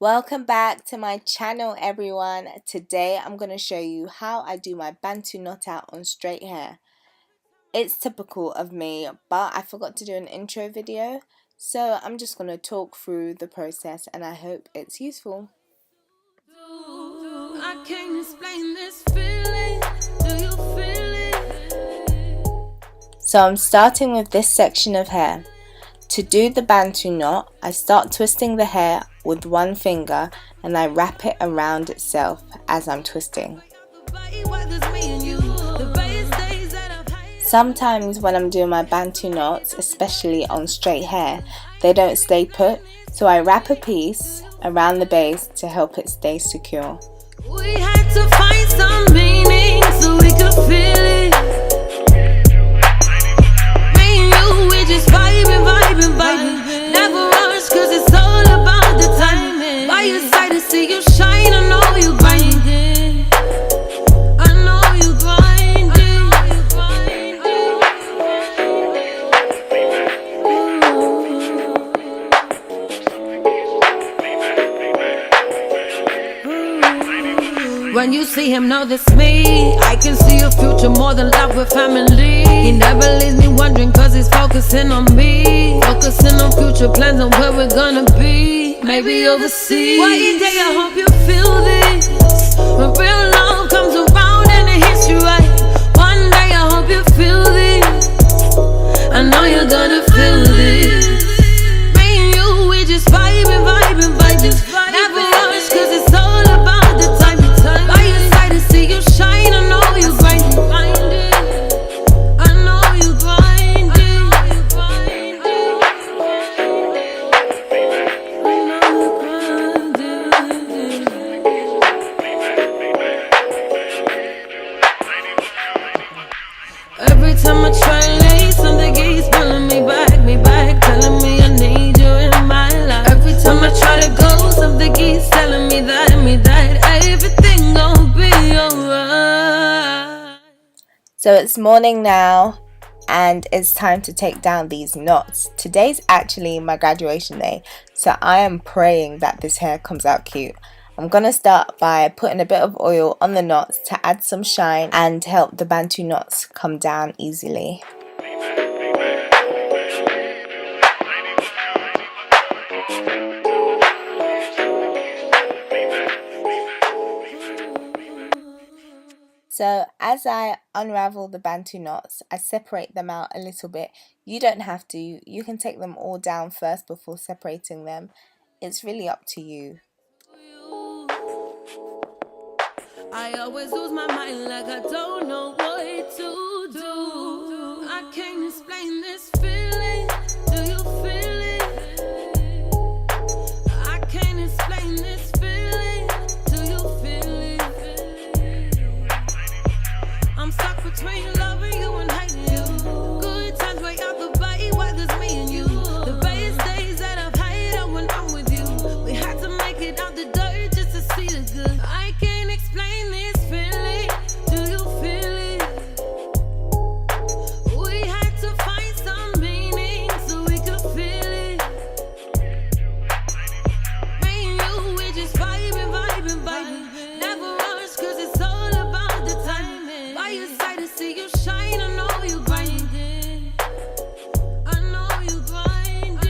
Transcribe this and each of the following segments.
Welcome back to my channel, everyone. Today I'm going to show you how I do my Bantu knot out on straight hair. It's typical of me, but I forgot to do an intro video, so I'm just going to talk through the process and I hope it's useful. I can't explain this feeling. Do you feel it? So I'm starting with this section of hair. To do the Bantu knot, I start twisting the hair with one finger and I wrap it around itself as I'm twisting. Sometimes when I'm doing my Bantu knots, especially on straight hair, they don't stay put, so I wrap a piece around the base to help it stay secure. We had to find some meaning so we could feel it. Me and you, we just vibing. Never rush, cause it's all about the timing. By your side to see you shine, I know you grinding. I know you grinding. When you see him, know this me. I can see a future more than love with family. He never leaves me wondering cause he's focusing on me. Focusing on future plans and where we're gonna be. Maybe overseas. One day I hope you feel this. When real love comes around and it hits you right. One day I hope you feel this. I know you're gonna feel this. Me and you, we just vibing. Never rush cause it's all about the time. By your side to see you shine, I know you grinding. I know you grinding. Every time I try and lay, something keeps pulling me back, telling me I need you in my life. Every time I try to go, something keeps telling me that everything gon' be alright. So it's morning now and it's time to take down these knots. Today's actually my graduation day, so I am praying that this hair comes out cute. I'm gonna start by putting a bit of oil on the knots to add some shine and help the Bantu knots come down easily. So as I unravel the Bantu knots, I separate them out a little bit. You don't have to, you can take them all down first before separating them. It's really up to you. I always lose my mind like I don't know what to do. I can't explain this feeling. Do you feel it? I can't explain this feeling. Do you feel it? I'm stuck between loving you and hating you. Good times way out the body, whether it's me and you. The best days that I've had are when I'm with you. We had to make it out the dirt just to see the good. I can't explain this feeling. Do you feel it? We had to find some meaning so we could feel it. Me and you, we just vibing. Never rush cause it's all about the timing. By your side to see you shine, I know you grinding. I know you grinding.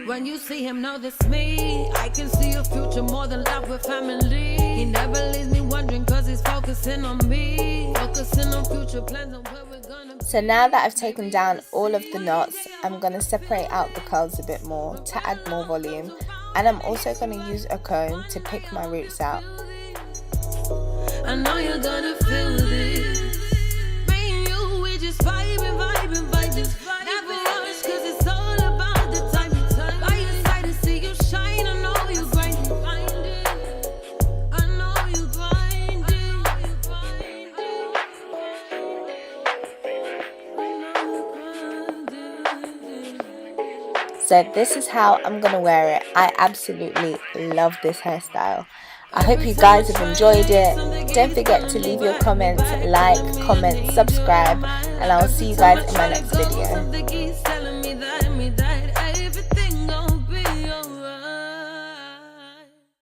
When you see him, know this me. I can see a future more than love with family. He never leaves me wondering cause he's focusing on me. Focusing on future plans and where we're gonna be. So now that I've taken down all of the knots, I'm going to separate out the curls a bit more to add more volume. And I'm also going to use a comb to pick my roots out. I know you're gonna feel this. Me and you, we just vibing. Never rush cause it's all about the time. By your side to see you shine, I know you grinding. I know you grinding. So this is how I'm gonna wear it. I absolutely love this hairstyle. I hope you guys have enjoyed it. Don't forget to leave your comments, like, comment, subscribe, and I will see you guys in my next video.